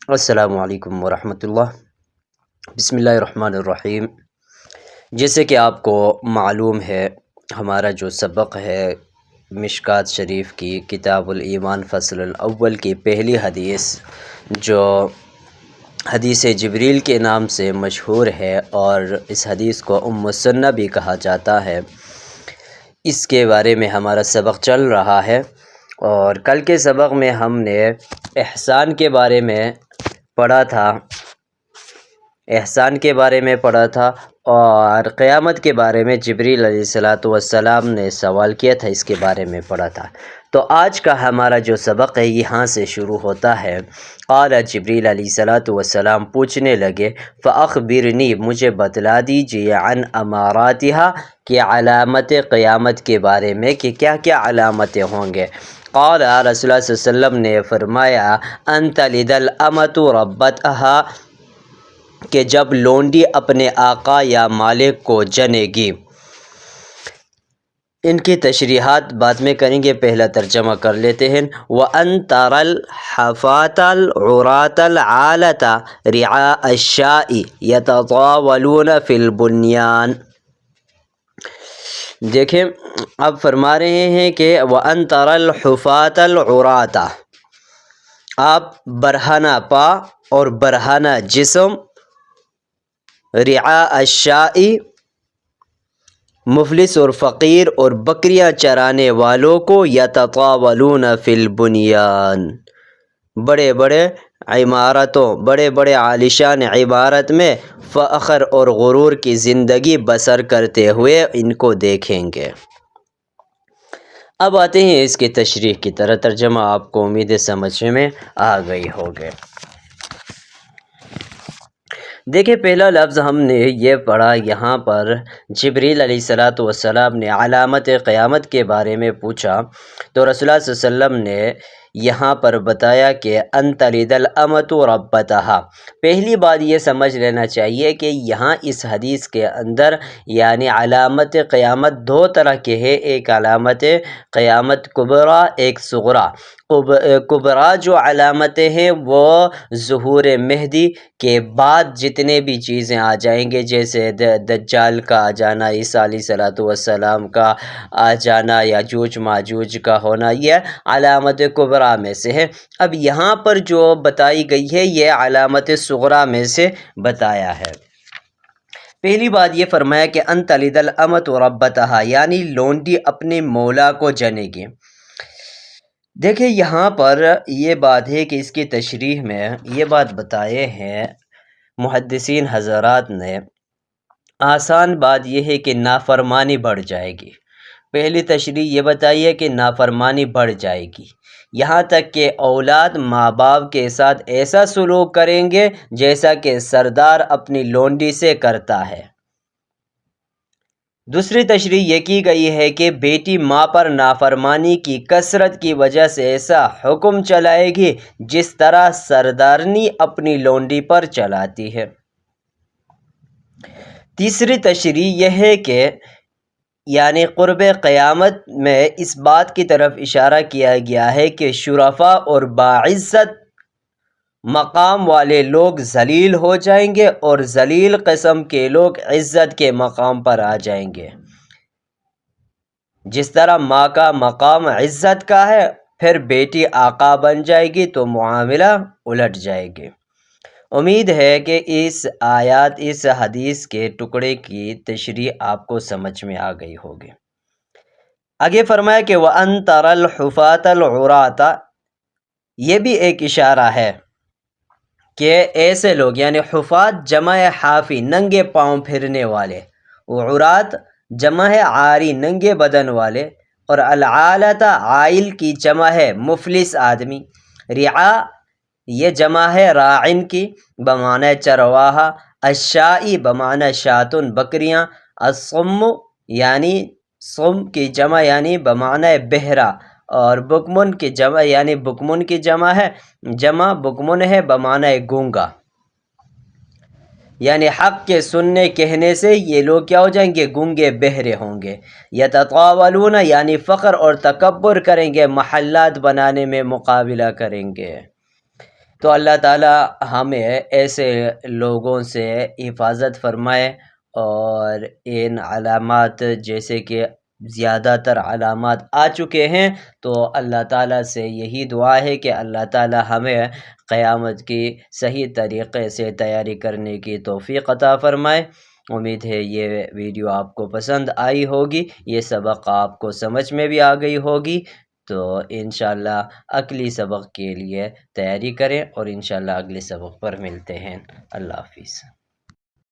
السلام علیکم ورحمۃ اللہ۔ بسم اللہ الرحمن الرحیم۔ جیسے کہ آپ کو معلوم ہے، ہمارا جو سبق ہے مشکوٰۃ شریف کی کتاب الایمان فصل الاول کی پہلی حدیث، جو حدیث جبریل کے نام سے مشہور ہے اور اس حدیث کو ام السنہ بھی کہا جاتا ہے، اس کے بارے میں ہمارا سبق چل رہا ہے۔ اور کل کے سبق میں ہم نے احسان کے بارے میں پڑھا تھا اور قیامت کے بارے میں جبریل علیہ السلام نے سوال کیا تھا، اس کے بارے میں پڑھا تھا۔ تو آج کا ہمارا جو سبق ہے یہاں سے شروع ہوتا ہے۔ قال جبریل علیہ السلام پوچھنے لگے، فاخبرنی مجھے بتلا دیجیے، عن اماراتها کہ علامت قیامت کے بارے میں کہ کیا کیا علامتیں ہوں گے۔ قال رسول اللہ صلی اللہ علیہ وسلم نے فرمایا، ان تلد الامۃ ربتها کہ جب لونڈی اپنے آقا یا مالک کو جنے گی۔ ان کی تشریحات بعد میں کریں گے، پہلا ترجمہ کر لیتے ہیں۔ وَأَن تَرَى الْحَفَاةَ الْعُرَاةَ الْعَالَةَ رِعَاءَ الشَّاءِ يَتَطَاوَلُونَ فِي الْبُنْيَانِ۔ دیکھیں اب فرما رہے ہیں کہ وَأَن تَرَى الْحُفَاةَ الْعُرَاةَ، آپ برہنہ پا اور برہنہ جسم، رعاء الشاء مفلس اور فقیر اور بکریاں چرانے والوں کو، یتطاولون فی البنیان بڑے بڑے عالیشان عمارت میں فخر اور غرور کی زندگی بسر کرتے ہوئے ان کو دیکھیں گے۔ اب آتے ہیں اس کی تشریح کی طرح۔ ترجمہ آپ کو امید ہے سمجھ میں آ گئی ہوگی۔ دیکھیں پہلا لفظ ہم نے یہ پڑھا، یہاں پر جبریل علیہ السلام نے علامت قیامت کے بارے میں پوچھا، تو رسول اللہ صلی اللہ علیہ وسلم نے یہاں پر بتایا کہ ان تلد الامۃ ربتها۔ پہلی بات یہ سمجھ لینا چاہیے کہ یہاں اس حدیث کے اندر یعنی علامت قیامت دو طرح کے ہے، ایک علامت قیامت کبریٰ، ایک صغریٰ۔ کبریٰ جو علامتیں ہیں وہ ظہور مہدی کے بعد جتنے بھی چیزیں آ جائیں گے، جیسے دجال کا آ جانا، عیسیٰ علیہ السلام کا آ جانا، یاجوج ماجوج کا ہونا، یہ علامت کبریٰ میں سے ہے۔ اب یہاں پر جو بتائی گئی ہے یہ علامت صغریٰ میں سے بتایا ہے۔ پہلی بات یہ فرمایا کہ ان تلد الامۃ ربتها، یعنی لونڈی اپنے مولا کو جنے گی۔ دیکھیں یہاں پر یہ بات ہے کہ اس کی تشریح میں یہ بات بتائے ہیں محدثین حضرات نے، آسان بات یہ ہے کہ نافرمانی بڑھ جائے گی۔ پہلی تشریح یہ بتائیے کہ نافرمانی بڑھ جائے گی، یہاں تک کہ اولاد ماں باپ کے ساتھ ایسا سلوک کریں گے جیسا کہ سردار اپنی لونڈی سے کرتا ہے۔ دوسری تشریح یہ کی گئی ہے کہ بیٹی ماں پر نافرمانی کی کثرت کی وجہ سے ایسا حکم چلائے گی جس طرح سردارنی اپنی لونڈی پر چلاتی ہے۔ تیسری تشریح یہ ہے کہ یعنی قرب قیامت میں اس بات کی طرف اشارہ کیا گیا ہے کہ شرفاء اور باعزت مقام والے لوگ ذلیل ہو جائیں گے اور ذلیل قسم کے لوگ عزت کے مقام پر آ جائیں گے۔ جس طرح ماں کا مقام عزت کا ہے، پھر بیٹی آقا بن جائے گی تو معاملہ الٹ جائے گی۔ امید ہے کہ اس حدیث کے ٹکڑے کی تشریح آپ کو سمجھ میں آ گئی ہوگی۔ آگے فرمایا کہ وَأَن تَرَى الْحُفَاةَ الْعُرَاةَ، یہ بھی ایک اشارہ ہے کہ ایسے لوگ یعنی حفات جمع حافی ننگے پاؤں پھرنے والے، عرات جمع ہے عاری ننگے بدن والے، اور العالۃ عائل کی جمع ہے مفلس آدمی، رعاء یہ جمع ہے راعن کی بمعنی چرواہا، الشائی بمعنی شاتن بکریاں، الصم یعنی صم کی جمع یعنی بمعنی بہرا، اور بکمن کی جمع یعنی بکمن کی جمع بکمن ہے بمعنی گونگا، یعنی حق کے سننے کہنے سے یہ لوگ کیا ہو جائیں گے؟ گونگے بہرے ہوں گے۔ یتطاولون یعنی فخر اور تکبر کریں گے، محلات بنانے میں مقابلہ کریں گے۔ تو اللہ تعالیٰ ہمیں ایسے لوگوں سے حفاظت فرمائے، اور ان علامات جیسے کہ زیادہ تر علامات آ چکے ہیں، تو اللہ تعالیٰ سے یہی دعا ہے کہ اللہ تعالیٰ ہمیں قیامت کی صحیح طریقے سے تیاری کرنے کی توفیق عطا فرمائے۔ امید ہے یہ ویڈیو آپ کو پسند آئی ہوگی، یہ سبق آپ کو سمجھ میں بھی آ گئی ہوگی۔ تو انشاءاللہ اگلی سبق کے لیے تیاری کریں، اور انشاءاللہ اگلے سبق پر ملتے ہیں۔ اللہ حافظ۔